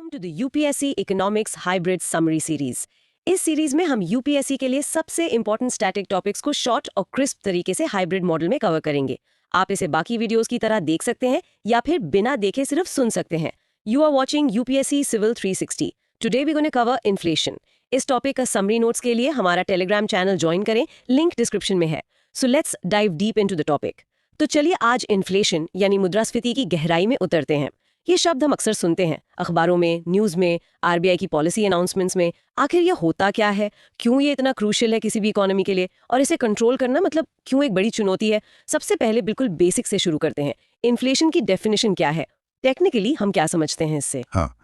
Welcome to the UPSC economics hybrid summary series. इस series में हम यूपीएससी के लिए सबसे इंपॉर्टेंट स्टैटिक टॉपिक्स को शॉर्ट और क्रिस्प तरीके से हाइब्रिड मॉडल में कवर करेंगे। आप इसे बाकी वीडियोस की तरह देख सकते हैं या फिर बिना देखे सिर्फ सुन सकते हैं। You are watching UPSC civil 360। Today we gonna cover inflation. इस टॉपिक का समरी नोट्स के लिए हमारा टेलीग्राम चैनल ज्वाइन करें, लिंक डिस्क्रिप्शन में है। So let's dive deep into the topic. तो चलिए आज इन्फ्लेशन यानी मुद्रास्फीति की गहराई में उतरते हैं। ये शब्द हम अक्सर सुनते हैं अखबारों में, न्यूज़ में, आरबीआई की पॉलिसी अनाउंसमेंट्स में। आखिर ये होता क्या है, क्यों ये इतना क्रूशियल है किसी भी इकोनॉमी के लिए, और इसे कंट्रोल करना मतलब क्यों एक बड़ी चुनौती है। सबसे पहले बिल्कुल बेसिक से शुरू करते हैं। इन्फ्लेशन की डेफिनेशन क्या है, टेक्निकली हम क्या समझते हैं इससे? हाँ,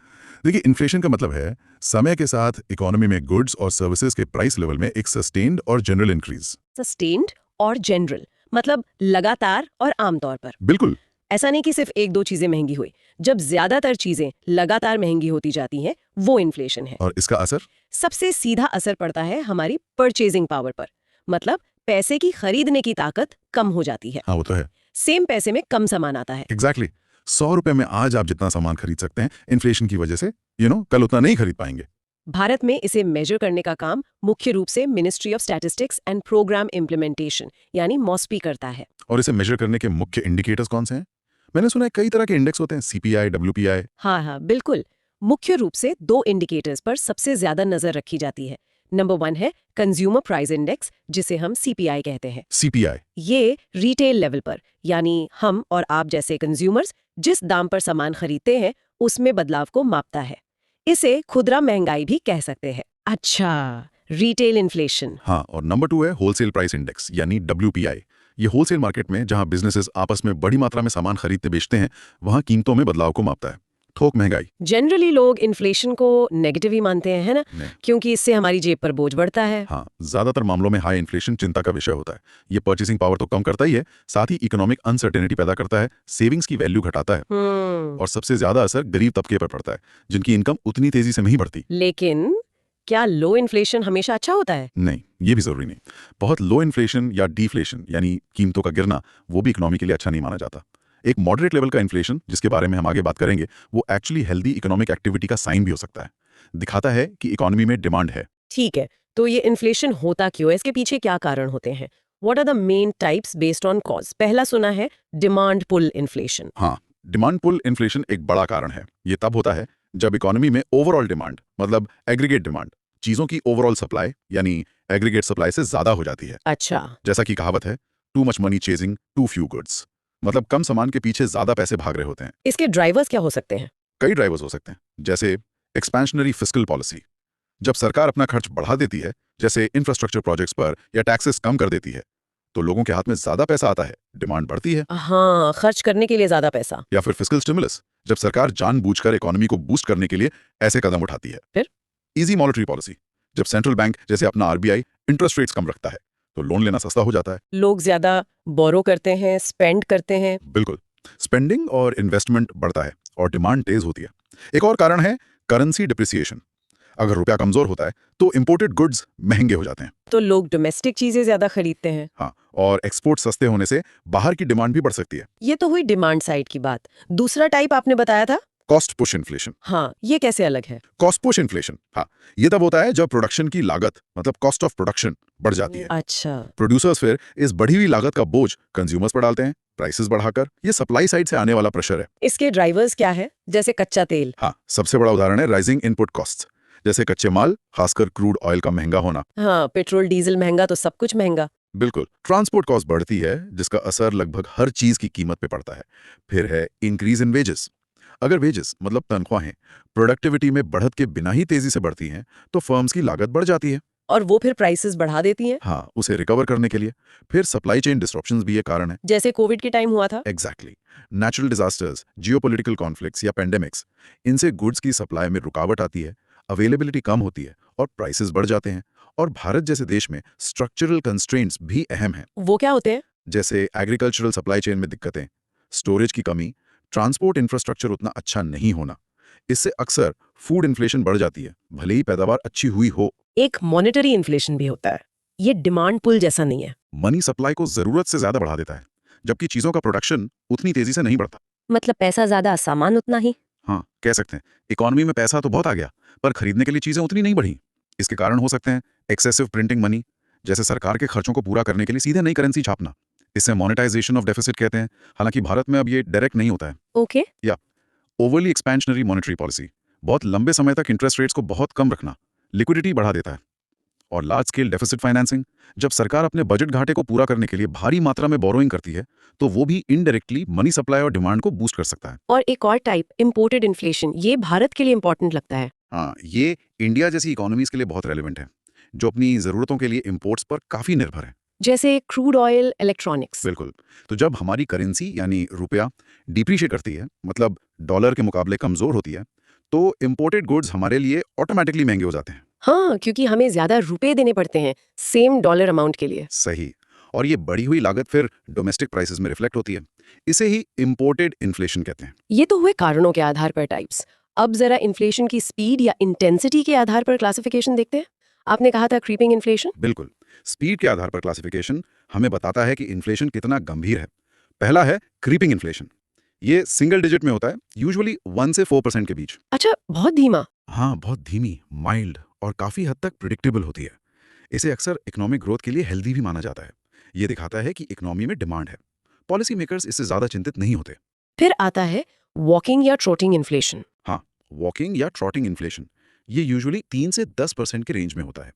देखिए, इन्फ्लेशन का मतलब है समय के साथ इकोनॉमी में गुड्स और सर्विसेज के प्राइस लेवल में एक सस्टेन्ड और जनरल इंक्रीज। सस्टेन्ड और जनरल मतलब लगातार और आमतौर पर। बिल्कुल। ऐसा नहीं कि सिर्फ एक दो चीजें महंगी हुई। जब ज्यादातर चीजें लगातार महंगी होती जाती हैं वो इन्फ्लेशन है। और इसका असर? सबसे सीधा असर पड़ता है हमारी परचेजिंग पावर पर, मतलब पैसे की खरीदने की ताकत कम हो जाती है। हाँ, वो तो है। सेम पैसे में कम सामान आता है। एग्जैक्टली। 100 रुपए में आज आप जितना सामान खरीद सकते हैं, इन्फ्लेशन की वजह से कल उतना नहीं खरीद पाएंगे। भारत में इसे मेजर करने का काम मुख्य रूप से Ministry of statistics and Programme Implementation यानी मॉस्पी करता है। और इसे मेजर करने के मुख्य इंडिकेटर्स कौन से हैं? मैंने सुना है कई तरह के इंडेक्स होते हैं, सीपीआई, डब्ल्यूपीआई। हाँ, बिल्कुल। मुख्य रूप से दो इंडिकेटर्स पर सबसे ज्यादा नजर रखी जाती है। नंबर 1 है कंज्यूमर प्राइस इंडेक्स, जिसे हम सीपीआई कहते हैं। सीपीआई ये रिटेल लेवल पर, यानी हम और आप जैसे कंज्यूमर्स जिस दाम पर सामान खरीदते हैं उसमें बदलाव को मापता है। इसे खुदरा महंगाई भी कह सकते हैं। अच्छा, रिटेल इन्फ्लेशन। हाँ, और नंबर 2 है होलसेल प्राइस इंडेक्स यानी डब्ल्यूपीआई। ये होलसेल मार्केट में जहां बिजनेसेस आपस में बड़ी मात्रा में सामान खरीदते बेचते हैं, वहां कीमतों में बदलाव को मापता है। थोक महंगाई। जनरली लोग इन्फ्लेशन को नेगेटिव ही मानते हैं, है ना? नहीं। क्योंकि इससे हमारी जेब पर बोझ बढ़ता है। हाँ, ज्यादातर मामलों में हाई इन्फ्लेशन चिंता का विषय होता है। ये परचेसिंग पावर तो कम करता ही है, साथ ही इकोनॉमिक अनसर्टेनिटी पैदा करता है, सेविंग्स की वैल्यू घटाता है। और सबसे ज्यादा असर गरीब तबके पर पड़ता है, जिनकी इनकम उतनी तेजी से नहीं बढ़ती। लेकिन क्या लो इन्फ्लेशन हमेशा अच्छा होता है? नहीं, ये भी जरूरी नहीं। बहुत लो इन्फ्लेशन या डिफ्लेशन यानी कीमतों का गिरना, वो भी इकोनॉमी के लिए अच्छा नहीं माना जाता। एक मॉडरेट लेवल का इन्फ्लेशन, जिसके बारे में हम आगे बात करेंगे, वो एक्चुअली हेल्दी इकोनॉमिक एक्टिविटी का साइन भी हो सकता है। दिखाता है कि इकोनॉमी में डिमांड है। ठीक है, तो ये इन्फ्लेशन होता क्यों है, इसके पीछे क्या कारण होते हैं? What are the main types based on cause? पहला सुना है डिमांड पुल इन्फ्लेशन। हाँ, डिमांड पुल इन्फ्लेशन एक बड़ा कारण है। ये तब होता है जब इकोनॉमी में ओवरऑल डिमांड, मतलब एग्रीगेट डिमांड, चीजों की ओवरऑल सप्लाई यानी एग्रीगेट सप्लाई से ज्यादा हो जाती है। अच्छा। जैसा कि कहावत है, too much money chasing too few goods, मतलब कम सामान के पीछे ज्यादा पैसे भाग रहे होते हैं। इसके ड्राइवर्स क्या हो सकते हैं? कई ड्राइवर्स हो सकते हैं, जैसे एक्सपेंशनरी फिस्कल पॉलिसी। जब सरकार अपना खर्च बढ़ा देती है, जैसे इंफ्रास्ट्रक्चर प्रोजेक्ट्स पर, या टैक्सेस कम कर देती है, तो लोगों के हाथ में ज्यादा पैसा आता है, डिमांड बढ़ती है। हाँ, खर्च करने के लिए ज्यादा पैसा। या फिर फिस्कल स्टिमुलस, जब सरकार जानबूझकर इकोनॉमी को बूस्ट करने के लिए ऐसे कदम उठाती है। फिर इजी मॉनेटरी पॉलिसी, जब सेंट्रल बैंक जैसे अपना आरबीआई इंटरेस्ट रेट्स कम रखता है, तो लोन लेना सस्ता हो जाता है। लोग ज्यादा बोरो करते हैं, स्पेंड करते हैं। बिल्कुल, स्पेंडिंग और इन्वेस्टमेंट बढ़ता है और डिमांड तेज होती है। एक और कारण है करेंसी डिप्रिसिएशन। अगर रुपया कमजोर होता है तो इंपोर्टेड गुड्स महंगे हो जाते हैं। तो लोग डोमेस्टिक चीजें ज्यादा खरीदते हैं। हाँ, और एक्सपोर्ट सस्ते होने से बाहर की डिमांड भी बढ़ सकती है। ये तो हुई डिमांड साइड की बात। दूसरा टाइप आपने बताया था? Cost push inflation. हाँ, ये कैसे अलग है? कॉस्ट पुश इन्फ्लेशन, हाँ, ये तब होता है जब प्रोडक्शन की लागत, मतलब कॉस्ट ऑफ प्रोडक्शन, बढ़ जाती है। अच्छा। प्रोड्यूसर्स फिर इस बढ़ी हुई लागत का बोझ कंज्यूमर्स पर डालते हैं, प्राइसेस बढ़ाकर। ये सप्लाई साइड से आने वाला प्रेशर है। इसके ड्राइवर्स क्या है? जैसे कच्चा तेल। हाँ, सबसे बड़ा उदाहरण है राइजिंग इनपुट कॉस्ट, जैसे कच्चे माल, खासकर क्रूड ऑयल का महंगा होना। हाँ, पेट्रोल डीजल महंगा तो सब कुछ महंगा। बिल्कुल। ट्रांसपोर्ट कॉस्ट बढ़ती है, जिसका असर लगभग हर चीज की कीमत पे पड़ता है। फिर है इंक्रीज इन वेजेस। अगर वेजेस मतलब तनख्वाहें प्रोडक्टिविटी में बढ़त के बिना ही तेजी से बढ़ती हैं, तो फर्म्स की लागत बढ़ जाती है। और वो फिर प्राइसेस बढ़ा देती हैं। हाँ, उसे रिकवर करने के लिए। फिर सप्लाई चेन डिस्ट्रप्शंस भी एक कारण है। जैसे कोविड के टाइम हुआ था। Exactly. Natural disasters, geopolitical conflicts या पेंडेमिक्स, इनसे गुड्स की सप्लाई में रुकावट आती है, अवेलेबिलिटी कम होती है और प्राइसेस बढ़ जाते हैं। और भारत जैसे देश में स्ट्रक्चरल कंस्ट्रेंट्स भी अहम हैं। वो क्या होते हैं? जैसे एग्रीकल्चरल सप्लाई चेन में दिक्कतें, स्टोरेज की कमी, ट्रांसपोर्ट इंफ्रास्ट्रक्चर उतना अच्छा नहीं होना। इससे अक्सर फूड इन्फ्लेशन बढ़ जाती है, भले ही पैदावार अच्छी हुई हो। एक मॉनेटरी इन्फ्लेशन भी होता है। ये डिमांड पुल जैसा नहीं है। मनी सप्लाई को जरूरत से ज्यादा बढ़ा देता है, जबकि चीजों का प्रोडक्शन उतनी तेजी से नहीं बढ़ता। मतलब पैसा ज्यादा, सामान उतना ही। हाँ, कह सकते हैं इकोनॉमी में पैसा तो बहुत आ गया, पर खरीदने के लिए चीजें उतनी नहीं बढ़ी। इसके कारण हो सकते हैं एक्सेसिव प्रिंटिंग मनी, जैसे सरकार के खर्चों को पूरा करने के लिए सीधे नई करेंसी छापना। इसे मोनेटाइजेशन ऑफ डेफिसिट कहते हैं। हालांकि भारत में अब ये डायरेक्ट नहीं होता है। ओके। या ओवरली एक्सपेंशनरी मॉनेटरी पॉलिसी, बहुत लंबे समय तक इंटरेस्ट रेट्स को बहुत कम रखना, लिक्विडिटी बढ़ा देता है। और लार्ज स्केल डेफिसिट फाइनेंसिंग, जब सरकार अपने बजट घाटे को पूरा करने के लिए भारी मात्रा में बोरोइंग करती है, तो वो भी इनडायरेक्टली मनी सप्लाई और डिमांड को बूस्ट कर सकता है। और एक और टाइप इंपोर्टेड इन्फ्लेशन, ये भारत के लिए इंपॉर्टेंट लगता है। हाँ, ये इंडिया जैसी इकोनॉमीज के लिए बहुत रेलिवेंट है, जो अपनी जरूरतों के लिए इंपोर्ट्स पर काफी निर्भर है। जैसे क्रूड ऑयल, इलेक्ट्रॉनिक्स। बिल्कुल। तो जब हमारी करेंसी यानी रुपया डिप्रीशिएट करती है, मतलब डॉलर के मुकाबले कमजोर होती है, तो इंपोर्टेड गुड्स हमारे लिए ऑटोमेटिकली महंगे हो जाते हैं। हाँ, क्योंकि हमें ज्यादा रुपए देने पड़ते हैं सेम डॉलर अमाउंट के लिए। सही। और ये बढ़ी हुई लागत फिर डोमेस्टिक प्राइसेस में रिफ्लेक्ट होती है। इसे ही इंपोर्टेड इन्फ्लेशन कहते हैं। ये तो हुए कारणों के आधार पर टाइप्स। अब जरा इन्फ्लेशन की स्पीड या इंटेंसिटी के आधार पर क्लासिफिकेशन देखते हैं। आपने कहा था क्रीपिंग इन्फ्लेशन। बिल्कुल। स्पीड के आधार पर क्लासिफिकेशन हमें बताता है कि इन्फ्लेशन कितना गंभीर है। पहला है क्रीपिंग इन्फ्लेशन। ये सिंगल डिजिट में होता है, यूजुअली 1 से 4% के बीच। अच्छा, बहुत धीमा। हाँ, बहुत धीमी, माइल्ड और काफी हद तक प्रिडिक्टेबल होती है। इसे अक्सर इकोनॉमिक ग्रोथ के लिए हेल्दी भी माना जाता है। ये दिखाता है कि इकोनॉमी में डिमांड है। पॉलिसी मेकर्स इससे ज्यादा चिंतित नहीं होते। फिर आता है वॉकिंग या ट्रोटिंग इन्फ्लेशन। हाँ, वॉकिंग या ट्रॉटिंग इन्फ्लेशन, ये यूजुअली 3 से 10% के रेंज में होता है।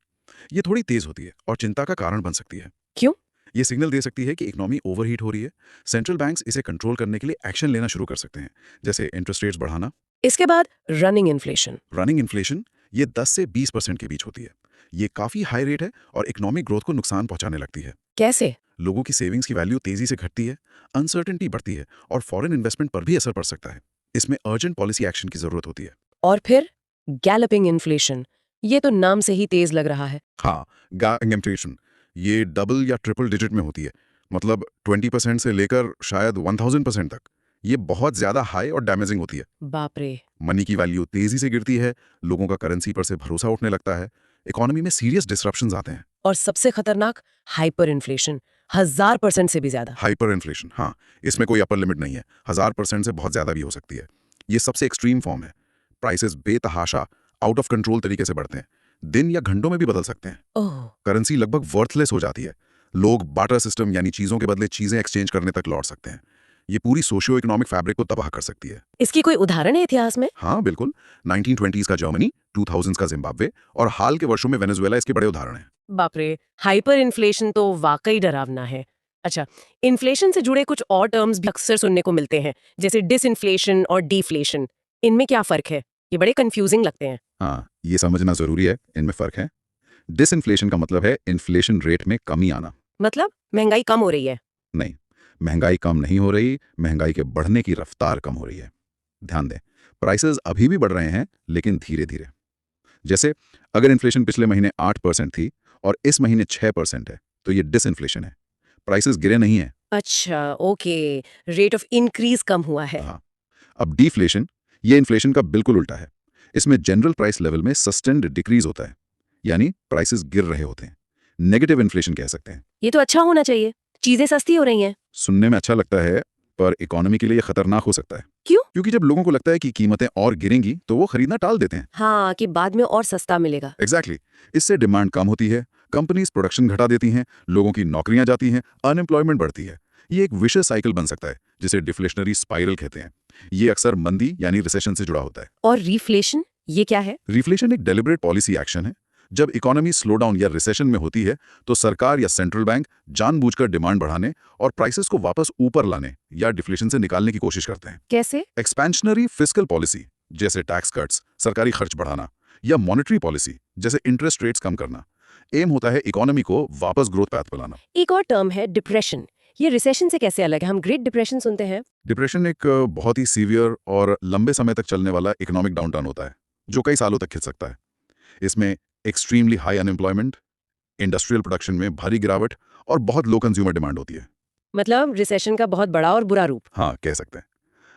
ये थोड़ी तेज होती है और चिंता का कारण बन सकती है। क्यों? ये सिग्नल दे सकती है कि इकोनॉमी ओवरहीट हो रही है। सेंट्रल बैंक्स इसे कंट्रोल करने के लिए एक्शन लेना शुरू कर सकते हैं, जैसे इंटरेस्ट रेट्स बढ़ाना। इसके बाद रनिंग इन्फ्लेशन। रनिंग इन्फ्लेशन, ये 10 से 20% के बीच होती है। ये काफी हाई रेट है और इकोनॉमिक ग्रोथ को नुकसान पहुंचाने लगती है। कैसे? लोगों की सेविंग्स की वैल्यू तेजी से घटती है, अनसर्टेनिटी बढ़ती है और फॉरेन इन्वेस्टमेंट पर भी असर पड़ सकता है। इसमें अर्जेंट पॉलिसी एक्शन की जरूरत होती है। और फिर गैलपिंग इन्फ्लेशन, ये तो नाम से ही तेज लग रहा है। हाँ, इन्फ्लेशन, ये डबल या ट्रिपल डिजिट में होती है, मतलब 20% से लेकर शायद 1000% तक। ये बहुत ज्यादा हाई और डैमेजिंग होती है। बाप रे। मनी की वैल्यू तेजी से गिरती है, लोगों का करेंसी पर से भरोसा उठने लगता है, इकोनॉमी में सीरियस डिसरप्शंस आते हैं। और सबसे खतरनाक हाइपर इन्फ्लेशन, 1000% से भी ज्यादा। हाइपर इन्फ्लेशन, हाँ, इसमें कोई अपर लिमिट नहीं है, 1000% से बहुत ज्यादा भी हो सकती है। ये सबसे एक्सट्रीम फॉर्म है। प्राइसेस बेतहाशा आउट ऑफ कंट्रोल तरीके से बढ़ते हैं, दिन या घंटों में भी बदल सकते हैं। ओह। करेंसी लगभग वर्थलेस हो जाती है। लोग बार्टर सिस्टम यानी चीजों के बदले चीजें एक्सचेंज करने तक लौट सकते हैं। ये पूरी सोशियो इकोनॉमिक फैब्रिक को तबाह कर सकती है। इसकी कोई उदाहरण है इतिहास में? हाँ, बिल्कुल। 1920s का जर्मनी, 2000s का जिम्बाब्वे और हाल के वर्षों में वेनेजुएला इसके बड़े उदाहरण हैं। बाप रे, हाइपर इन्फ्लेशन तो वाकई डरावना है। अच्छा, इन्फ्लेशन से जुड़े कुछ और टर्म्स भी अक्सर सुनने को मिलते हैं, जैसे डिसइन्फ्लेशन और डीफ्लेशन। इनमें क्या फर्क है? ये बड़े कंफ्यूजिंग लगते हैं। हाँ, ये समझना जरूरी है, इनमें फर्क है। डिसइन्फ्लेशन का मतलब है इन्फ्लेशन रेट में कमी आना। मतलब महंगाई कम हो रही है? नहीं, महंगाई कम नहीं हो रही, महंगाई के बढ़ने की रफ्तार कम हो रही है। ध्यान दें, प्राइसेस अभी भी बढ़ रहे हैं, लेकिन धीरे धीरे। जैसे अगर इन्फ्लेशन पिछले महीने 8% थी और इस महीने 6% है, तो ये डिसइन्फ्लेशन है। प्राइसेस गिरे नहीं हैं। अच्छा, ओके, रेट ऑफ इंक्रीज कम हुआ है। हाँ। अब डिफ्लेशन, ये इन्फ्लेशन का बिल्कुल उल्टा है। इसमें जनरल प्राइस लेवल में सस्टेन्ड डिक्रीज होता है, यानी प्राइसेस गिर रहे होते हैं। नेगेटिव इन्फ्लेशन कह सकते हैं। ये तो अच्छा होना चाहिए, चीजें सस्ती हो रही हैं। सुनने में अच्छा लगता है, पर इकोनॉमी के लिए खतरनाक हो सकता है। क्यों? क्योंकि जब लोगों को लगता है कि कीमतें और गिरेंगी, तो वो खरीदना टाल देते हैं। हाँ, कि बाद में और सस्ता मिलेगा। एग्जैक्टली। इससे डिमांड कम होती है, कंपनीज प्रोडक्शन घटा देती हैं, लोगों की नौकरियां जाती हैं, अनएम्प्लॉयमेंट बढ़ती है। ये एक विशेष साइकिल बन सकता है, जिसे डिफ्लेशनरी स्पाइरल कहते हैं। ये अक्सर मंदी यानी रिसेशन से जुड़ा होता है। और रिफ्लेशन, ये क्या है? रिफ्लेशन एक डेलिब्रेट पॉलिसी एक्शन है। जब इकोनॉमी स्लो डाउन या रिसेशन में होती है, तो सरकार या सेंट्रल बैंक जानबूझकर डिमांड बढ़ाने और प्राइसेस को वापस ऊपर लाने या डिफ्लेशन से निकालने की कोशिश करते हैं। कैसे? एक्सपेंशनरी फिस्कल पॉलिसी, जैसे टैक्स कट्स, सरकारी खर्च बढ़ाना, या मॉनेटरी पॉलिसी, जैसे इंटरेस्ट रेट्स कम करना। एम होता है इकोनॉमी को वापस ग्रोथ पैथ पर लाना। एक और टर्म है डिप्रेशन। ये रिसेशन से कैसे अलग है? हम ग्रेट डिप्रेशन सुनते हैं। डिप्रेशन एक बहुत ही सीवियर और लंबे समय तक चलने वाला इकोनॉमिक डाउनटर्न होता है, जो कई सालों तक खिल सकता है। इसमें extremely high unemployment, industrial production में भारी गिरावट और बहुत लो कंज्यूमर डिमांड होती है। मतलब रिसेशन का बहुत बड़ा और बुरा रूप। हाँ, कह सकते हैं।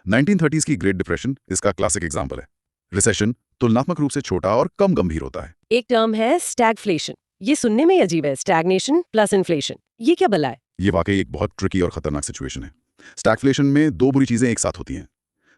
1930s की ग्रेट डिप्रेशन इसका क्लासिक एग्जाम्पल है। रिसेशन तुलनात्मक रूप से छोटा और कम गंभीर होता है। एक टर्म है स्टैगफ्लेशन। ये सुनने में अजीब है, स्टैग्नेशन प्लस इन्फ्लेशन। ये क्या भला है? ये वाकई एक बहुत ट्रिकी और खतरनाक सिचुएशन है। स्टैगफ्लेशन में दो बुरी चीजें एक साथ होती हैं।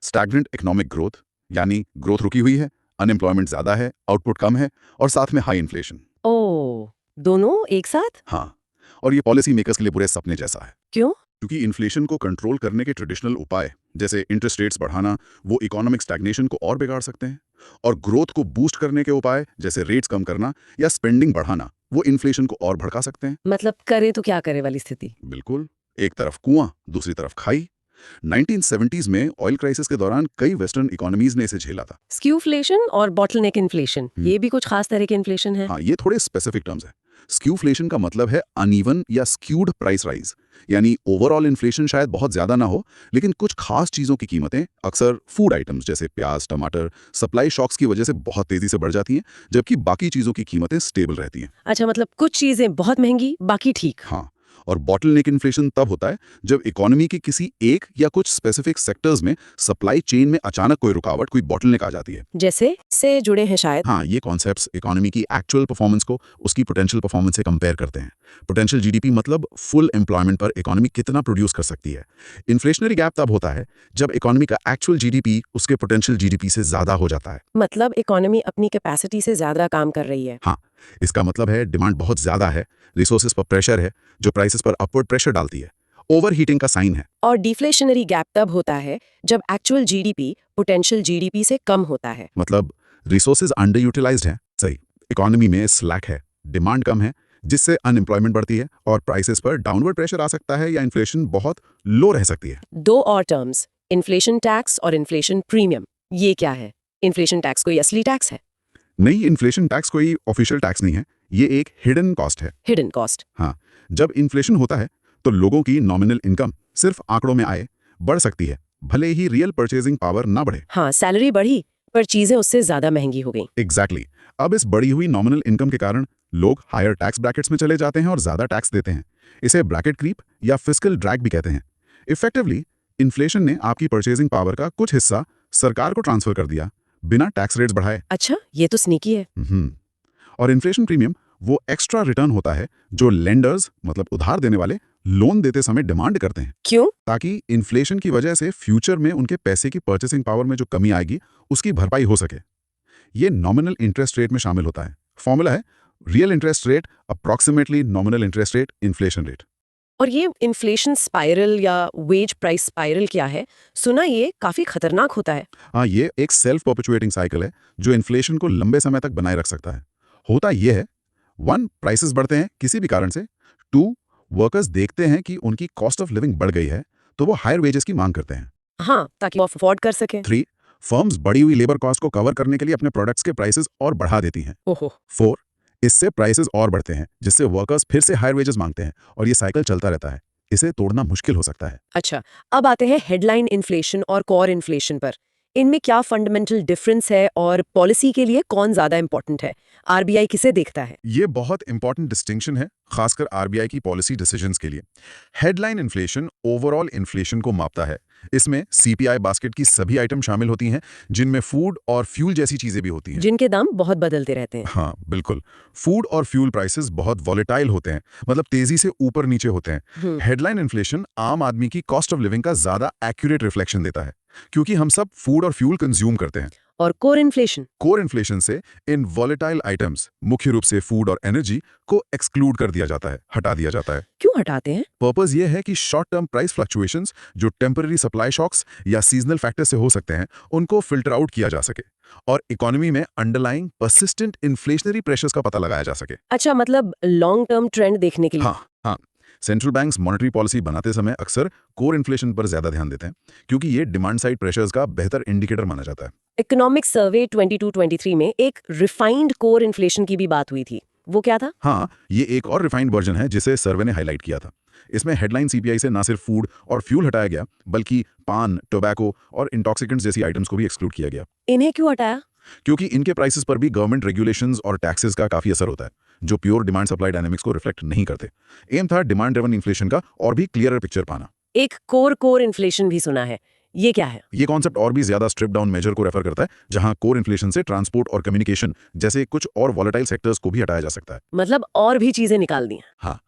स्टैग्नेंट इकोनॉमिक ग्रोथ, यानी ग्रोथ रुकी हुई है, अनएम्प्लॉयमेंट ज्यादा है, आउटपुट कम है और साथ में हाई इन्फ्लेशन। ओ, दोनों एक साथ? हाँ, और ये पॉलिसी मेकर्स के लिए पूरे सपने जैसा है, क्यों? क्योंकि इन्फ्लेशन को कंट्रोल करने के ट्रेडिशनल उपाय जैसे इंटरेस्ट रेट्स बढ़ाना वो इकोनॉमिक स्टैग्नेशन को और बिगाड़ सकते हैं, और ग्रोथ को बूस्ट करने के उपाय जैसे रेट्स कम करना या स्पेंडिंग बढ़ाना वो इन्फ्लेशन को और भड़का सकते हैं। मतलब करे तो क्या करे वाली स्थिति। बिल्कुल, एक तरफ कुआं, दूसरी तरफ खाई। 1970s में ऑयल क्राइसिस के दौरान कई वेस्टर्न इकोनॉमीज ने इसे झेला था। स्क्यूफ्लेशन और बॉटलनेक इन्फ्लेशन, ये भी कुछ खास तरह के इन्फ्लेशन है? हाँ, ये थोड़े स्पेसिफिक टर्म्स है। स्क्यूफ्लेशन का मतलब है अनइवन या स्क्यूड प्राइस राइज, यानी ओवरऑल इन्फ्लेशन शायद बहुत ज्यादा ना हो, लेकिन कुछ खास चीजों की कीमतें, अक्सर फूड आइटम्स जैसे प्याज, टमाटर, सप्लाई शॉक्स की वजह से बहुत तेजी से बढ़ जाती हैं, जबकि बाकी चीजों की कीमतें स्टेबल रहती हैं। अच्छा, मतलब कुछ चीजें बहुत महंगी, बाकी ठीक। हाँ, और बॉटलनेक इन्फ्लेशन तब होता है जब इकोनॉमी के किसी एक या कुछ स्पेसिफिक सेक्टर्स में सप्लाई चेन में अचानक कोई रुकावट, कोई बॉटलनेक आ जाती है। जैसे से जुड़े हैं शायद। हाँ, ये कॉन्सेप्ट्स इकोनॉमी की एक्चुअल परफॉर्मेंस को उसकी पोटेंशियल परफॉर्मेंस से कंपेयर करते हैं। पोटेंशियल जीडीपी मतलब फुल एम्प्लॉयमेंट पर इकोनॉमी कितना प्रोड्यूस कर सकती है। इन्फ्लेशनरी गैप तब होता है जब इकोनॉमी का एक्चुअल जीडीपी उसके पोटेंशियल जीडीपी से ज्यादा हो जाता है। मतलब इकोनॉमी अपनी कैपेसिटी से ज्यादा काम कर रही है। हाँ, इसका मतलब है डिमांड बहुत ज्यादा है, रिसोर्सेज पर प्रेशर है जो प्राइसेस पर अपवर्ड प्रेशर डालती है। ओवर हीटिंग का साइन है। और डिफ्लेशनरी गैप तब होता है जब एक्चुअल जीडीपी पोटेंशियल जीडीपी से कम होता है। मतलब रिसोर्सेज अंडर यूटिलाइज्ड है, सही, इकोनॉमी में स्लैक है, डिमांड कम है, जिससे अनएम्प्लॉयमेंट बढ़ती है और प्राइसेस पर डाउनवर्ड प्रेशर आ सकता है या इन्फ्लेशन बहुत लो रह सकती है। दो और टर्म्स, इन्फ्लेशन टैक्स और इन्फ्लेशन प्रीमियम, ये क्या है? इन्फ्लेशन टैक्स कोई असली टैक्स है? नहीं, इन्फ्लेशन टैक्स कोई ऑफिशियल टैक्स नहीं है, ये एक हिडन कॉस्ट है। Hidden cost. हाँ, जब इन्फ्लेशन होता है तो लोगों की नॉमिनल इनकम सिर्फ आंकड़ों में आए बढ़ सकती है, भले ही रियल परचेजिंग पावर ना बढ़े। हाँ, सैलरी बढ़ी पर चीजें उससे ज्यादा महंगी हो गई। एग्जैक्टली। अब इस बढ़ी हुई नॉमिनल इनकम के कारण लोग हायर टैक्स ब्रैकेट्स में चले जाते हैं और ज्यादा टैक्स देते हैं। इसे ब्रैकेट क्रीप या फिस्कल ड्रैग भी कहते हैं। इफेक्टिवली इन्फ्लेशन ने आपकी परचेजिंग पावर का कुछ हिस्सा सरकार को ट्रांसफर कर दिया बिना टैक्स रेट्स बढ़ाए। अच्छा, ये तो स्नीकी है। और इन्फ्लेशन प्रीमियम वो एक्स्ट्रा रिटर्न होता है जो लेंडर्स मतलब उधार देने वाले लोन देते समय डिमांड करते हैं। क्यों? ताकि इन्फ्लेशन की वजह से फ्यूचर में उनके पैसे की परचेसिंग पावर में जो कमी आएगी उसकी भरपाई हो सके। ये नॉमिनल इंटरेस्ट रेट में शामिल होता है। फॉर्मूला है real interest rate approximately nominal interest rate inflation rate. और ये इन्फ्लेशन स्पाइरल या वेज प्राइस स्पाइरल क्या है? सुना ये काफी खतरनाक होता है। हाँ, ये एक सेल्फ परपेचुएटिंग साइकिल है जो इन्फ्लेशन को लंबे समय तक बनाए रख सकता है। होता यह है, 1, प्राइसेस बढ़ते हैं किसी भी कारण से। 2, वर्कर्स देखते हैं कि उनकी कॉस्ट ऑफ लिविंग बढ़ गई है तो वो हायर वेजेस की मांग करते हैं। हाँ, ताकि वो अफोर्ड कर सके। 3, फर्म्स बढ़ी हुई लेबर कॉस्ट को कवर करने के लिए अपने प्रोडक्ट्स के प्राइसेस और बढ़ा देती हैं। ओहो। 4, इससे प्राइसेस और बढ़ते हैं जिससे वर्कर्स फिर से हायर वेजेस मांगते हैं और ये साइकिल चलता रहता है। इसे तोड़ना मुश्किल हो सकता है। अच्छा, अब आते हैं हेडलाइन इन्फ्लेशन और कोर इन्फ्लेशन पर। इनमें क्या फंडामेंटल डिफरेंस है और पॉलिसी के लिए कौन ज्यादा इंपॉर्टेंट है? आरबीआई किसे देखता है? ये बहुत इंपॉर्टेंट डिस्टिंक्शन है, खासकर आरबीआई की पॉलिसी डिसीजंस के लिए। हेडलाइन इन्फ्लेशन ओवरऑल इन्फ्लेशन को मापता है। इसमें सीपीआई बास्केट की सभी आइटम शामिल होती हैं, जिनमें फूड और फ्यूल जैसी चीजें भी होती हैं, जिनके दाम बहुत बदलते रहते हैं। हाँ बिल्कुल। फूड और फ्यूल प्राइसेस बहुत वॉलेटाइल होते हैं, मतलब तेजी से ऊपर नीचे होते हैं। हेडलाइन इन्फ्लेशन आम आदमी की कॉस्ट ऑफ लिविंग का ज्यादा एक्यूरेट रिफ्लेक्शन देता है, क्योंकि हम सब फूड और फ्यूल कंज्यूम करते हैं। और कोर इन्फ्लेशन से इन वॉलेटाइल आइटम्स, मुख्य रूप से फूड और एनर्जी को एक्सक्लूड कर दिया जाता है, हटा दिया जाता है। क्यों हटाते हैं? पर्पस ये है कि शॉर्ट टर्म प्राइस फ्लक्चुएशंस जो टेम्पररी सप्लाई शॉक्स या सीजनल फैक्टर से हो सकते हैं, उनको फिल्टर आउट किया जा सके और इकोनॉमी में अंडरलाइंग परसिस्टेंट इन्फ्लेशनरी प्रेशर्स का पता लगाया जा सके। अच्छा, मतलब लॉन्ग टर्म ट्रेंड देखने के लिए। हाँ, सेंट्रल बैंक्स मॉनेटरी पॉलिसी बनाते समय अक्सर कोर इन्फ्लेशन पर ज्यादा ध्यान देते हैं, क्योंकि ये डिमांड साइड प्रेशर्स का बेहतर इंडिकेटर माना जाता है। इकोनॉमिक सर्वे 22-23 में एक रिफाइंड कोर इन्फ्लेशन की भी बात हुई थी, वो क्या था? हाँ, ये एक और रिफाइंड वर्जन है जिसे सर्वे ने हाईलाइट किया था। इसमें हेडलाइन सीपीआई से ना सिर्फ फूड और फ्यूल हटाया गया, बल्कि पान, टोबैको और इंटॉक्सिकेंट्स जैसी आइटम्स को भी एक्सक्लूड किया गया। इन्हें क्यों हटाया? क्योंकि इनके प्राइसेस पर भी गवर्नमेंट रेगुलेशंस और टैक्सेस का काफी असर होता है, जो प्योर डिमांड सप्लाई डायनामिक्स को रिफ्लेक्ट नहीं करते। एम था डिमांड ड्रिवन इन्फ्लेशन का और भी क्लियरर पिक्चर पाना। एक कोर इन्फ्लेशन भी सुना है, ये क्या है? ये कॉन्सेप्ट और भी ज्यादा स्ट्रिप डाउन मेजर को रेफर करता है, जहां कोर इन्फ्लेशन से ट्रांसपोर्ट और कम्युनिकेशन जैसे कुछ और वॉलेटाइल सेक्टर्स को भी हटाया जा सकता है। मतलब और भी चीजें निकाल दी। हाँ,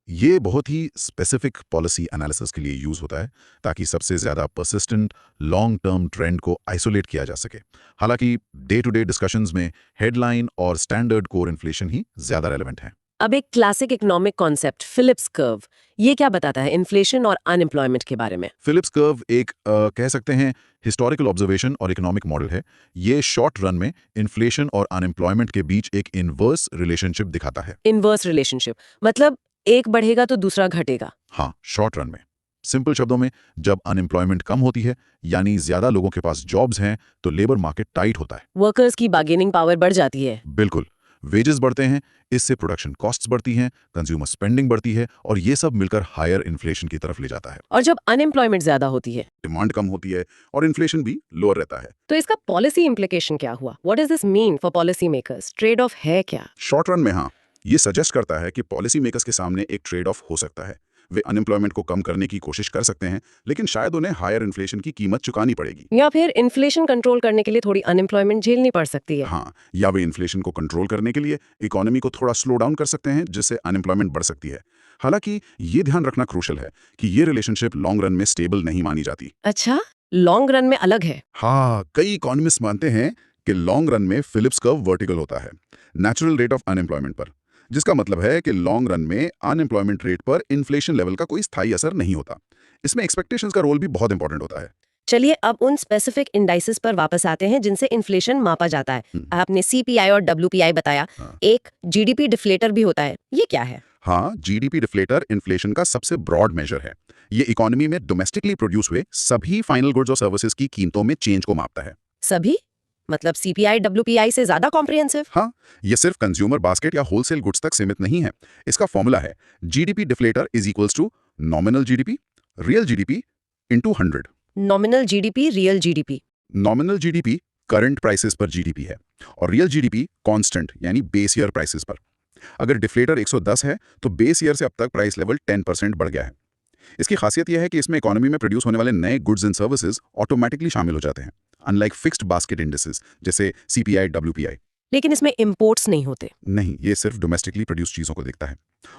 ये बहुत ही स्पेसिफिक पॉलिसी एनालिसिस के लिए यूज होता है ताकि सबसे ज्यादा परसिस्टेंट लॉन्ग टर्म ट्रेंड को आइसोलेट किया जा सके। हालांकि डे टू डे डिस्कशंस में हेडलाइन और स्टैंडर्ड कोर इन्फ्लेशन ही ज्यादा रेलेवेंट है। अब एक classic economic concept Phillips curve, ये क्या बताता है इन्फ्लेशन और अनएम्प्लॉयमेंट के बारे में? फिलिप्स कर्व एक कह सकते हैं हिस्टोरिकल ऑब्जर्वेशन और इकोनॉमिक मॉडल है। ये शॉर्ट रन में इन्फ्लेशन और अनएम्प्लॉयमेंट के बीच एक इनवर्स रिलेशनशिप दिखाता है। इनवर्स रिलेशनशिप मतलब एक बढ़ेगा तो दूसरा घटेगा। हाँ, शॉर्ट रन में। सिंपल शब्दों में, जब अनएम्प्लॉयमेंट कम होती है यानी ज्यादा लोगों के पास जॉब्स हैं तो लेबर मार्केट टाइट होता है। वर्कर्स की बार्गेनिंग पावर बढ़ जाती है। बिल्कुल, वेजेस बढ़ते हैं, इससे प्रोडक्शन कॉस्ट्स बढ़ती हैं, कंज्यूमर स्पेंडिंग बढ़ती है और ये सब मिलकर हायर इन्फ्लेशन की तरफ ले जाता है। और जब अनएम्प्लॉयमेंट ज्यादा होती है डिमांड कम होती है और इन्फ्लेशन भी लोअर रहता है। तो इसका पॉलिसी इम्प्लीकेशन क्या हुआ? What does this mean for policy makers? Trade off है क्या? शॉर्ट रन में हाँ, ये सजेस्ट करता है कि पॉलिसी मेकर्स के सामने एक ट्रेड ऑफ हो सकता है। वे अनएम्प्लॉयमेंट को कम करने की कोशिश कर सकते हैं, लेकिन शायद उन्हें हायर इन्फ्लेशन की कीमत चुकानी पड़ेगी। या फिर इन्फ्लेशन कंट्रोल करने के लिए थोड़ी अनएम्प्लॉयमेंट झेलनी पड़ सकती है। हाँ, या वे इन्फ्लेशन को कंट्रोल करने के लिए इकोनॉमी को थोड़ा स्लो डाउन कर सकते हैं, जिससे अनएम्प्लॉयमेंट बढ़ सकती है। हालांकि ये ध्यान रखना क्रूशल है कि ये रिलेशनशिप लॉन्ग रन में स्टेबल नहीं मानी जाती। अच्छा, लॉन्ग रन में अलग है। हाँ, कई इकोनॉमिस्ट मानते हैं कि लॉन्ग रन में फिलिप्स कर्व वर्टिकल होता है नेचुरल रेट ऑफ अनएम्प्लॉयमेंट पर, जिसका मतलब है कि लॉन्ग रन में अनएम्प्लॉयमेंट रेट पर इन्फ्लेशन लेवल का कोई स्थायी असर नहीं होता। इसमें एक्सपेक्टेशंस का रोल भी बहुत इंपॉर्टेंट होता है। चलिए अब उन स्पेसिफिक इंडाइसेस पर वापस आते हैं जिनसे इन्फ्लेशन मापा जाता है। आपने सीपीआई और डब्ल्यूपीआई बताया। हाँ। एक जीडीपी डिफ्लेटर भी होता है, ये क्या है? हाँ, जीडीपी डिफ्लेटर इन्फ्लेशन का सबसे ब्रॉड मेजर है। ये इकोनॉमी में डोमेस्टिकली प्रोड्यूस हुए सभी फाइनल गुड्स और सर्विसेज की कीमतों में चेंज को मापता है। सभी मतलब सीपीआई डब्ल्यूपीआई से ज्यादा कॉम्प्रिहेंसिव? हाँ, ये सिर्फ कंज्यूमर बास्केट या होलसेल गुड्स तक सीमित नहीं है। इसका फॉर्मूला है GDP deflator is equals to nominal GDP real GDP into 100। Nominal GDP, real GDP. Nominal GDP current prices पर जीडीपी है और रियल जीडीपी कांस्टेंट यानी बेस ईयर प्राइसेस पर। अगर डिफ्लेटर 110 है तो बेस ईयर से अब तक प्राइस लेवल 10% बढ़ गया है। इसकी खासियत यह है कि इसमें इकोनॉमी में प्रोड्यूस होने वाले नए गुड्स एंड सर्विसेज ऑटोमेटिकली शामिल हो जाते हैं, अनलाइक फिक्स्ड बास्केट इंडेसेस जैसे सीपीआई डब्ल्यूपीआई। लेकिन इसमें इंपोर्ट्स नहीं होते। नहीं, ये सिर्फ डोमेस्टिकली प्रोड्यूस चीजों को देखता है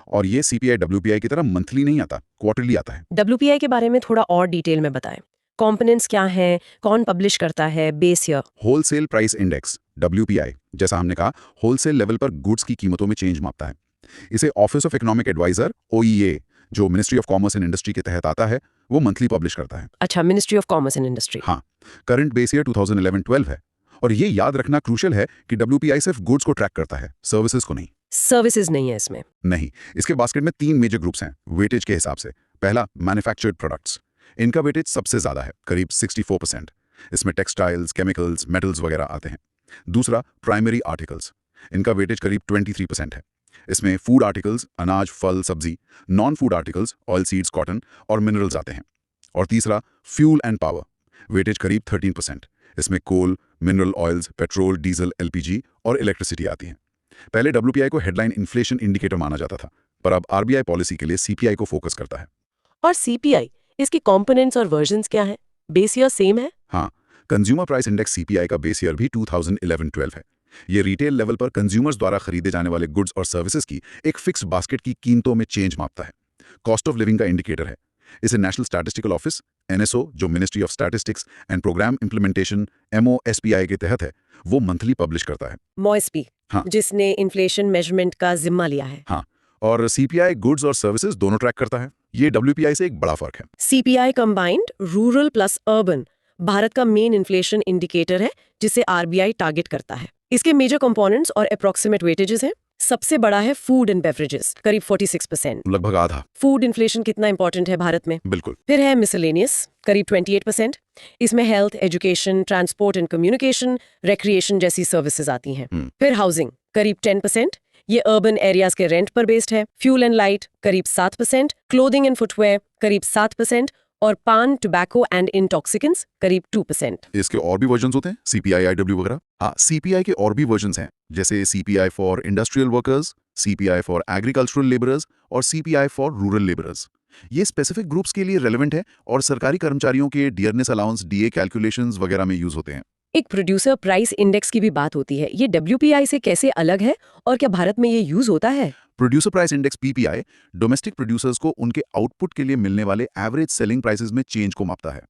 और ये सीपीआई डब्ल्यूपीआई की तरह मंथली नहीं आता, क्वार्टरली आता है। डब्ल्यूपीआई के बारे में थोड़ा और डिटेल में बताएं। कंपोनेंट्स क्या हैं, कौन पब्लिश करता है, base year? Wholesale price index WPI, जैसा हमने कहा, होलसेल लेवल पर गुड्स की कीमतों में चेंज मापता है। इसे office of economic adviser OEA, जो ministry of commerce and industry के तहत आता है, वो मंथली पब्लिश करता है। अच्छा, ministry of commerce and industry. हाँ, करंट बेस ईयर 2011-12 है और ये याद रखना क्रूशियल है कि डब्ल्यूपीआई सिर्फ गुड्स को ट्रैक करता है, सर्विसेज को नहीं। सर्विसेज नहीं है इसमें? नहीं, इसके बास्केट में 3 मेजर ग्रुप्स हैं वेटेज के हिसाब से। पहला, मैन्युफैक्चर्ड प्रोडक्ट्स। इनका वेटेज सबसे ज्यादा है, करीब 64%। इसमें टेक्सटाइल्स, केमिकल्स, मेटल्स वगैरह आते हैं। दूसरा, प्राइमरी आर्टिकल्स। इनका वेटेज करीब 23% है। इसमें फूड आर्टिकल्स, अनाज, फल, सब्जी, non food articles, oil seeds, cotton और मिनरल्स आते हैं। और तीसरा, फ्यूल एंड पावर। वेटेज करीब 13%। इसमें coal, mineral oils, petrol, diesel, LPG और इलेक्ट्रिसिटी आती हैं। पहले डब्ल्यूपीआई को हेडलाइन इन्फ्लेशन इंडिकेटर माना जाता था, पर अब आरबीआई पॉलिसी के लिए सीपीआई को फोकस करता है। और सीपीआई, इसके कंपोनेंट्स और वर्जन्स क्या हैं? बेस ईयर सेम है? हाँ, कंज्यूमर प्राइस इंडेक्स सीपीआई का बेस ईयर भी 2011-12 है। ये रिटेल लेवल पर कंज्यूमर्स द्वारा खरीदे जाने वाले गुड्स और सर्विसेज की एक फिक्स बास्केट की कीमतों में चेंज मापता है। कॉस्ट ऑफ लिविंग का इंडिकेटर है। इसे नेशनल स्टैटिस्टिकल ऑफिस एनएसओ, जो ministry of statistics and programme implementation MOSPI के तहत है, वो मंथली पब्लिश करता है। मॉएसपी, हाँ। जिसने इन्फ्लेशन मेजरमेंट का जिम्मा लिया है। हाँ, और सीपीआई गुड्स और सर्विसेज दोनों ट्रैक करता है। ये डब्ल्यूपीआई से एक बड़ा फर्क है। CPI combined rural plus urban Bharat का मेन इन्फ्लेशन इंडिकेटर है, जिसे आरबीआई टारगेट करता है। इसके मेजर कंपोनेंट्स और अप्रोक्सीमेट वेटेजेस हैं। सबसे बड़ा है फूड एंड बेवरेजेस, करीब 46%। लगभग आधा। फूड इन्फ्लेशन कितना इंपॉर्टेंट है भारत में? बिल्कुल। फिर है मिसलेनियस, करीब 28%। इसमें health, education, transport and communication, recreation जैसी सर्विसेज आती हैं। फिर हाउसिंग, करीब 10%। ये अर्बन एरियाज के रेंट पर बेस्ड है। फ्यूल एंड लाइट, करीब 7%। क्लोथिंग एंड फुटवेयर, करीब 7%। और पान, टोबैको एंड इंटॉक्सिकेंट्स, करीब 2%। इसके और भी वर्जन्स होते हैं, सीपीआई आईडब्ल्यू वगैरह। हाँ, सीपीआई के और भी वर्जन्स हैं, जैसे CPI for industrial workers, CPI for agricultural labourers और सीपीआई फॉर रूरल लेबरर्स। ये स्पेसिफिक ग्रुप्स के लिए रेलेवेंट है और सरकारी कर्मचारियों के डियरनेस अलाउंस, डीए कैलकुलेशंस वगैरह में यूज होते हैं। एक प्रोड्यूसर प्राइस इंडेक्स की भी बात होती है, ये WPI से कैसे अलग है और क्या भारत में ये यूज होता है? Producer price index PPI domestic producers को उनके आउटपुट के लिए मिलने वाले एवरेज सेलिंग प्राइसेस में चेंज को मापता है।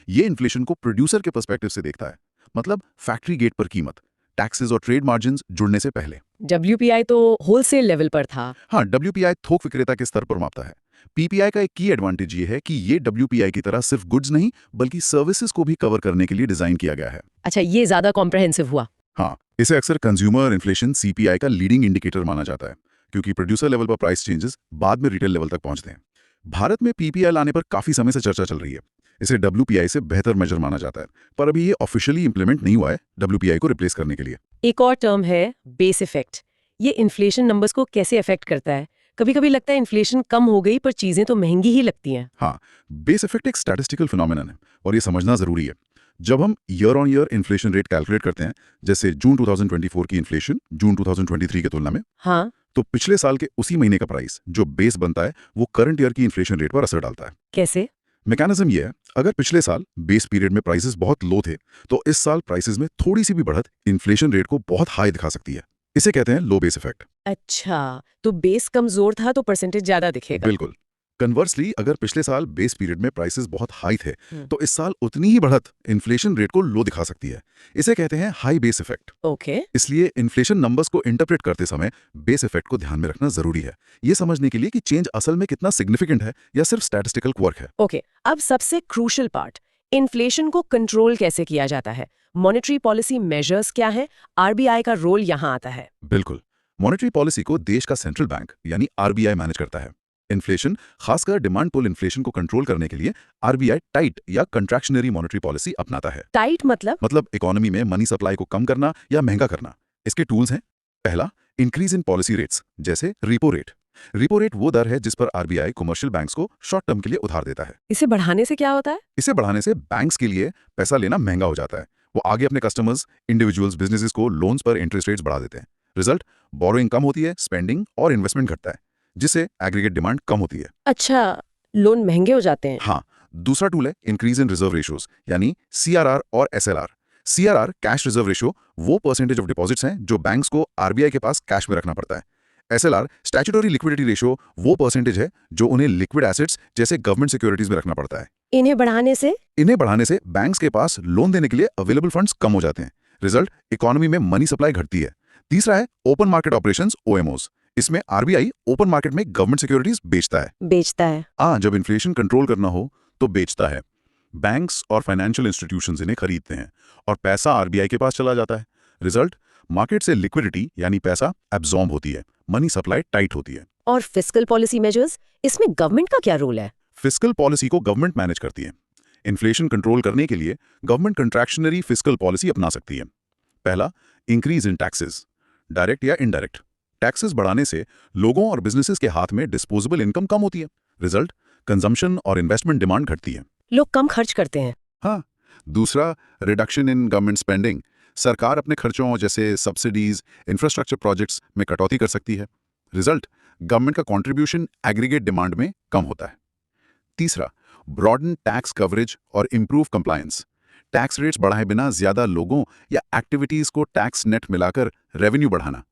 ये इन्फ्लेशन को प्रोड्यूसर के पर्सपेक्टिव से देखता है, मतलब फैक्ट्री गेट पर कीमत, टैक्सेस और ट्रेड मार्जिन जुड़ने से पहले। WPI तो होलसेल लेवल पर था। हाँ, WPI थोक विक्रेता के स्तर पर मापता है। PPI का एक की एडवांटेज ये है कि ये WPI की तरह सिर्फ गुड्स नहीं बल्कि सर्विसेज को भी कवर करने के लिए डिजाइन किया गया है। अच्छा, ये ज्यादा कॉम्प्रहेंसिव हुआ। हाँ, इसे अक्सर कंज्यूमर इन्फ्लेशन CPI का लीडिंग इंडिकेटर माना जाता है, क्योंकि प्रोड्यूसर लेवल पर प्राइस चेंजेस बाद में रिटेल लेवल तक पहुंचते हैं। भारत में PPI लाने पर काफी समय से चर्चा चल रही है। इसे WPI से बेहतर मेजर माना जाता है, पर अभी ये ऑफिशियली इंप्लीमेंट नहीं हुआ है WPI को रिप्लेस करने के लिए। एक और टर्म है बेस इफेक्ट। ये इन्फ्लेशन नंबर्स को कैसे अफेक्ट करता है? कभी कभी लगता है इन्फ्लेशन कम हो गई पर चीजें तो महंगी ही लगती हैं। हाँ, बेस इफेक्ट एक स्टैटिस्टिकल फिनोमेनन है और ये समझना जरूरी है। जब हम year on year inflation rate calculate करते हैं, जैसे जून 2024 की इन्फ्लेशन जून 2023 की तुलना में, हाँ, तो पिछले साल के उसी महीने का प्राइस जो बेस बनता है वो करंट ईयर की इन्फ्लेशन रेट पर असर डालता है। कैसे? मैकेनिज्म ये है, अगर पिछले साल बेस पीरियड में प्राइसेस बहुत लो थे, तो इस साल प्राइसेस में थोड़ी सी भी बढ़त इन्फ्लेशन रेट को बहुत हाई दिखा सकती है। इसे कहते हैं लो बेस इफेक्ट। अच्छा, तो बेस कमजोर था तो परसेंटेज ज्यादा दिखेगा। बिल्कुल। कन्वर्सली, अगर पिछले साल बेस पीरियड में प्राइसेस बहुत हाई थे, हम्म। तो इस साल उतनी ही बढ़त इन्फ्लेशन रेट को लो दिखा सकती है। इसे कहते हैं हाई बेस इफेक्ट। ओके। इसलिए इन्फ्लेशन नंबर्स को इंटरप्रेट करते समय बेस इफेक्ट को ध्यान में रखना जरूरी है, ये समझने के लिए कि चेंज असल में कितना सिग्निफिकेंट है या सिर्फ स्टैटिस्टिकल क्वर्क है। ओके, अब सबसे क्रूशियल पार्ट, इन्फ्लेशन को कंट्रोल कैसे किया जाता है? मॉनेटरी पॉलिसी मेजर्स क्या है? RBI का रोल यहाँ आता है। बिल्कुल। मॉनेटरी पॉलिसी को देश का सेंट्रल बैंक यानी RBI मैनेज करता है। इन्फ्लेशन, खासकर डिमांड पुल इन्फ्लेशन को कंट्रोल करने के लिए RBI टाइट या कंट्रैक्शनरी मॉनेटरी पॉलिसी अपनाता है। टाइट मतलब? इकोनॉमी में मनी सप्लाई को कम करना या महंगा करना। इसके टूल्स हैं। पहला, इंक्रीज इन पॉलिसी रेट्स, जैसे रिपो रेट। रिपो रेट वो दर है जिस पर RBI कमर्शियल बैंक्स को शॉर्ट टर्म के लिए उधार देता है। इसे बढ़ाने से क्या होता है? इसे बढ़ाने से बैंक्स के लिए पैसा लेना महंगा हो जाता है। वो आगे अपने कस्टमर्स, इंडिविजुअल्स, बिजनेसेस को लोन्स पर इंटरेस्ट रेट्स बढ़ा देते हैं। रिजल्ट, बोरोइंग कम होती है, स्पेंडिंग और इन्वेस्टमेंट घटता है, जिससे एग्रीगेट डिमांड कम होती है। अच्छा, लोन महंगे हो जाते हैं। हाँ, दूसरा टूल है इंक्रीज इन रिजर्व रेशियोज यानी CRR और SLR। CRR cash reserve ratio वो परसेंटेज ऑफ डिपॉजिट्स हैं जो बैंक्स को RBI के पास कैश में रखना पड़ता है। SLR स्टैट्यूटरी लिक्विडिटी रेशियो वो परसेंटेज है जो उन्हें लिक्विड एसेट्स जैसे गवर्नमेंट सिक्योरिटीज में रखना पड़ता है। इन्हें बढ़ाने से बैंक्स के पास लोन देने के लिए अवेलेबल फंड्स कम हो जाते हैं। रिजल्ट, इकोनॉमी में मनी सप्लाई घटती है। तीसरा है ओपन मार्केट ऑपरेशंस OMOs। इसमें RBI ओपन मार्केट में गवर्नमेंट सिक्योरिटीज बेचता है। जब इन्फ्लेशन कंट्रोल करना हो तो बेचता है। बैंक्स और फाइनेंशियल इंस्टीट्यूशंस इन्हें खरीदते हैं और पैसा RBI के पास चला जाता है। रिजल्ट, मार्केट से लिक्विडिटी यानी पैसा एब्जॉर्ब होती है, मनी सप्लाई टाइट होती है। और फिस्कल पॉलिसी मेजर्स, इसमें गवर्नमेंट का क्या रोल है? फिस्कल पॉलिसी को गवर्नमेंट मैनेज करती है। इन्फ्लेशन कंट्रोल करने के लिए गवर्नमेंट कंट्रैक्शनरी फिस्कल पॉलिसी अपना सकती है। पहला, इंक्रीज इन टैक्सेस, डायरेक्ट या इनडायरेक्ट। टैक्सेस बढ़ाने से लोगों और बिजनेसेस के हाथ में डिस्पोजेबल इनकम कम होती है। रिजल्ट, कंजम्पशन और इन्वेस्टमेंट डिमांड घटती है। लोग कम खर्च करते हैं। हाँ। दूसरा, रिडक्शन इन गवर्नमेंट स्पेंडिंग। सरकार अपने खर्चों जैसे सब्सिडीज, इंफ्रास्ट्रक्चर प्रोजेक्ट्स में कटौती कर सकती है। रिजल्ट, गवर्नमेंट का कंट्रीब्यूशन एग्रीगेट डिमांड में कम होता है। तीसरा, ब्रॉडन टैक्स कवरेज और इंप्रूव कंप्लायंस। टैक्स रेट्स बढ़ाए बिना ज्यादा लोगों या एक्टिविटीज को टैक्स नेट मिलाकर रेवेन्यू बढ़ाना।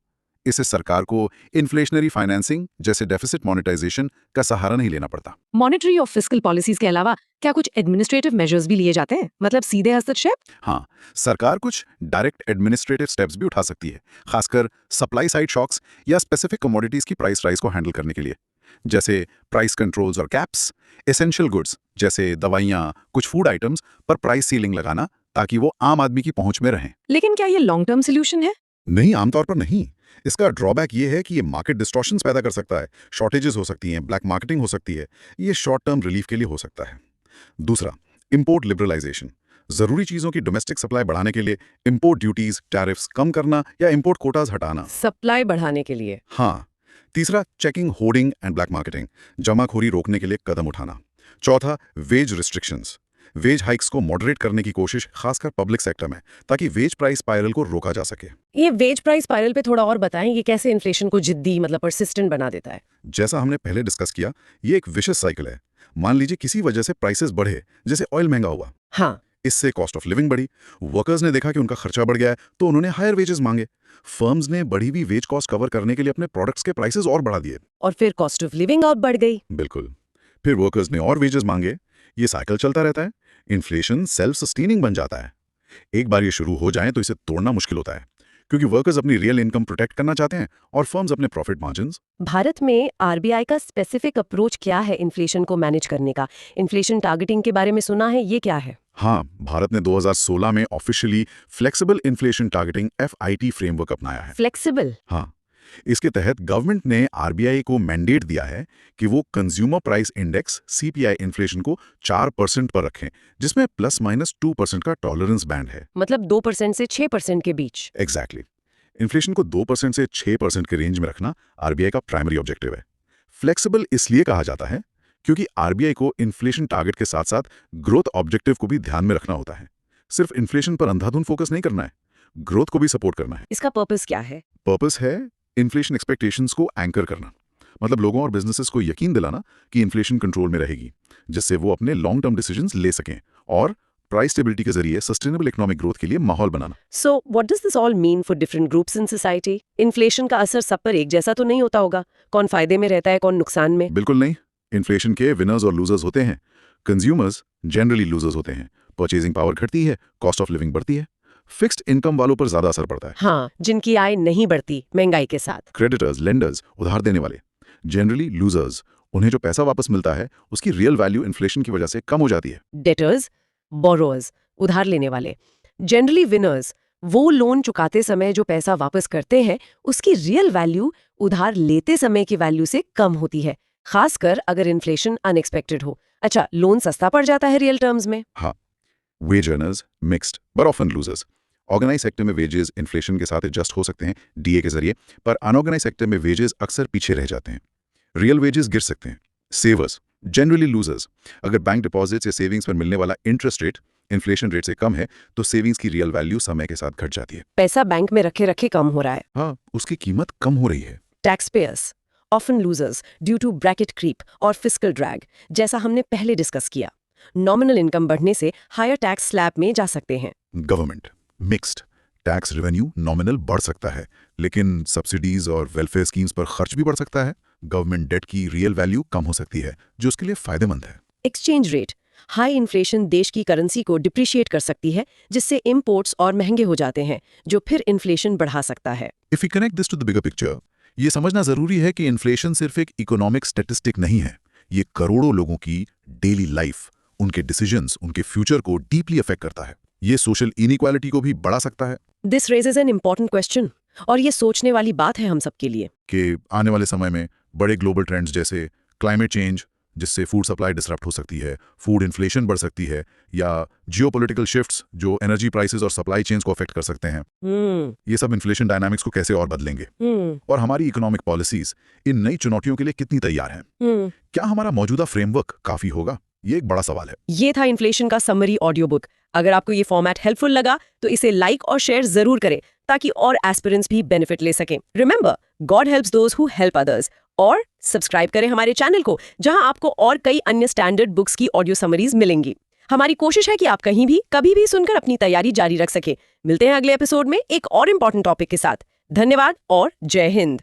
इससे सरकार को इन्फ्लेशनरी फाइनेंसिंग जैसे डेफिसिट मोनेटाइजेशन का सहारा नहीं लेना पड़ता। मॉनेटरी और फिस्कल पॉलिसीज के अलावा क्या कुछ एडमिनिस्ट्रेटिव मेजर्स भी लिए जाते हैं, मतलब सीधे हस्तक्षेप? हाँ, सरकार कुछ डायरेक्ट एडमिनिस्ट्रेटिव स्टेप्स भी उठा सकती है, खासकर सप्लाई साइड शॉक्स या स्पेसिफिक कमोडिटीज की प्राइस राइज को हैंडल करने के लिए, जैसे प्राइस कंट्रोल्स और कैप्स। एसेंशियल गुड्स जैसे दवाइयाँ, कुछ फूड आइटम्स पर प्राइस सीलिंग लगाना ताकि वो आम आदमी की पहुंच में रहें। लेकिन क्या ये लॉन्ग टर्म सोल्यूशन है? नहीं, आमतौर पर नहीं। इसका ड्रॉबैक ये है कि ये मार्केट डिस्टॉर्शंस पैदा कर सकता है, शॉर्टेजेस हो सकती हैं, ब्लैक मार्केटिंग हो सकती है। ये शॉर्ट टर्म रिलीफ के लिए हो सकता है। दूसरा, इंपोर्ट लिबरलाइजेशन। जरूरी चीजों की डोमेस्टिक सप्लाई बढ़ाने के लिए इंपोर्ट ड्यूटीज, टैरिफ्स कम करना या इंपोर्ट कोटाज हटाना। सप्लाई बढ़ाने के लिए? हाँ। तीसरा, checking, hoarding and black marketing, जमाखोरी रोकने के लिए कदम उठाना। चौथा, वेज रिस्ट्रिक्शंस, वेज हाइक्स को मॉडरेट करने की कोशिश, खासकर पब्लिक सेक्टर में, ताकि वेज प्राइस स्पाइरल को रोका जा सके। ये वेज प्राइस स्पाइरल पे थोड़ा और बताएं, ये कैसे इन्फ्लेशन को जिद्दी मतलब परसिस्टेंट बना देता है? जैसा हमने पहले डिस्कस किया, ये एक विशेष साइकिल है। मान लीजिए किसी वजह से प्राइसेस बढ़े, जैसे ऑयल महंगा हुआ। हाँ, इससे कॉस्ट ऑफ लिविंग बढ़ी, वर्कर्स ने देखा कि उनका खर्चा बढ़ गया है तो उन्होंने हायर वेजेस मांगे। फर्म्स ने बढ़ी हुई वेज कॉस्ट कवर करने के लिए अपने प्रोडक्ट्स के प्राइसेस और बढ़ा दिए। और फिर कॉस्ट ऑफ लिविंग और बढ़ गई। बिल्कुल। फिर वर्कर्स ने और वेजेस मांगे। ये साइकिल चलता रहता है। इन्फ्लेशन सेल्फ सस्टेनिंग बन जाता है। एक बार ये शुरू हो जाए तो इसे तोड़ना मुश्किल होता है, क्योंकि वर्कर्स अपनी रियल इनकम प्रोटेक्ट करना चाहते हैं और फर्म्स अपने प्रॉफिट मार्जिन्स। भारत में आरबीआई का स्पेसिफिक अप्रोच क्या है इन्फ्लेशन को मैनेज करने का? इन्फ्लेशन टारगेटिंग के बारे में सुना है, ये क्या है? हाँ, भारत ने 2016 में officially flexible inflation targeting FIT framework अपनाया है। फ्लेक्सिबल? हाँ, इसके तहत गवर्नमेंट ने आरबीआई को मैंडेट दिया है कि वो consumer price index CPI inflation को 4% पर रखें, जिसमें ±2% का टॉलरेंस बैंड है। मतलब 2% से 6% के बीच। एग्जैक्टली। इन्फ्लेशन को 2% से 6% के रेंज में रखना आरबीआई का प्राइमरी ऑब्जेक्टिव है। फ्लेक्सिबल इसलिए कहा जाता है क्योंकि आरबीआई को इन्फ्लेशन टारगेट के साथ साथ ग्रोथ ऑब्जेक्टिव को भी ध्यान में रखना होता है। सिर्फ इन्फ्लेशन पर अंधाधुन फोकस नहीं करना है, ग्रोथ को भी सपोर्ट करना है। इसका पर्पस क्या है? पर्पस है इन्फ्लेशन एक्सपेक्टेशंस को एंकर करना, मतलब लोगों और बिजनेसेस को यकीन दिलाना कि इन्फ्लेशन कंट्रोल में रहेगी, जिससे वो अपने लॉन्ग टर्म डिसीजंस ले सकें, और प्राइस स्टेबिलिटी के जरिए सस्टेनेबल इकोनॉमिक ग्रोथ के लिए माहौल बनाना। So what does this all mean for different groups in society? Inflation का असर सब पर एक जैसा तो नहीं होता होगा? कौन फायदे में रहता है, कौन नुकसान में? बिल्कुल नहीं। इन्फ्लेशन के विनर्स और लूजर्स होते हैं। कंज्यूमर्स जनरली लूजर्स होते हैं। परचेजिंग पावर घटती है, कॉस्ट ऑफ लिविंग बढ़ती है। फिक्स्ड इनकम वालों पर ज्यादा असर पड़ता है। हाँ, जिनकी आय नहीं बढ़ती महंगाई के साथ। क्रेडिटर्स, लेंडर्स, उधार देने वाले, जनरली लूजर्स। उन्हें जो पैसा वापस मिलता है उसकी रियल वैल्यू इन्फ्लेशन की वजह से कम हो जाती है। डेटर्स, बोरोअर्स, उधार लेने वाले। जनरली विनर्स, वो लोन चुकाते समय जो पैसा वापस करते हैं उसकी रियल वैल्यू उधार लेते समय की वैल्यू से कम होती है, खासकर अगर इन्फ्लेशन अनएक्सपेक्टेड हो। अच्छा, लोन सस्ता पड़ जाता है रियल टर्म्स में। हाँ, wage earners mixed but often losers. Organise sector में वेजेस इन्फ्लेशन के साथ एडजस्ट हो सकते हैं DA के जरिए, पर अनऑर्गेनाइज सेक्टर में वेजेस अक्सर पीछे रह जाते हैं। रियल वेजेस गिर सकते हैं। सेवर्स जनरली लूजर्स। अगर बैंक डिपॉजिट्स या सेविंग्स पर मिलने वाला इंटरेस्ट रेट इन्फ्लेशन रेट से कम है तो सेविंग्स की रियल वैल्यू समय के साथ घट जाती है। पैसा बैंक में रखे रखे कम हो रहा है। हाँ, उसकी कीमत कम हो रही है। Tax payers often losers due to bracket creep और फिस्कल ड्रैग, जैसा हमने पहले डिस्कस किया। नॉमिनल इनकम बढ़ने से हायर टैक्स स्लैब में जा सकते हैं। Government mixed. Tax revenue nominal बढ़ सकता है, लेकिन सब्सिडीज और वेलफेयर स्कीम्स पर खर्च भी बढ़ सकता है। गवर्नमेंट डेट की रियल वैल्यू कम हो सकती है, जो उसके लिए फायदेमंद है। एक्सचेंज रेट हाई इन्फ्लेशन देश की करेंसी को डिप्रिशिएट कर सकती है, जिससे इंपोर्ट्स और महंगे हो जाते हैं, जो फिर इन्फ्लेशन बढ़ा सकता है। If you connect this to the bigger picture, ये समझना जरूरी है कि इन्फ्लेशन सिर्फ एक इकोनॉमिक स्टैटिस्टिक नहीं है। ये करोड़ों लोगों की डेली लाइफ, उनके डिसीजंस, उनके फ्यूचर को डीपली अफेक्ट करता है। ये सोशल इनइक्वालिटी को भी बढ़ा सकता है। This raises an important question, और ये सोचने वाली बात है हम सबके लिए कि आने वाले समय में बड़े ग्लोबल ट्रेंड्स जैसे क्लाइमेट चेंज, जिससे फूड सप्लाई डिसरप्ट हो सकती है, फूड इन्फ्लेशन बढ़ सकती है, या जियोपॉलिटिकल शिफ्ट्स जो एनर्जी प्राइसेस और सप्लाई चेन्स को अफेक्ट कर सकते हैं, ये सब इन्फ्लेशन डायनामिक्स को कैसे और बदलेंगे, और हमारी इकोनॉमिक पॉलिसीज इन नई चुनौतियों के लिए कितनी तैयार हैं। क्या हमारा मौजूदा फ्रेमवर्क काफी होगा? ये एक बड़ा सवाल है। ये था इन्फ्लेशन का समरी ऑडियो बुक। अगर आपको ये फॉर्मेट हेल्पफुल लगा तो इसे लाइक और शेयर जरूर करें, ताकि और एस्पिरेंट्स भी बेनिफिट ले सकें। Remember, God helps those who help others. और सब्सक्राइब करें हमारे चैनल को, जहां आपको और कई अन्य स्टैंडर्ड बुक्स की ऑडियो समरीज मिलेंगी। हमारी कोशिश है कि आप कहीं भी कभी भी सुनकर अपनी तैयारी जारी रख सके। मिलते हैं अगले एपिसोड में एक और इम्पोर्टेंट टॉपिक के साथ। धन्यवाद और जय हिंद।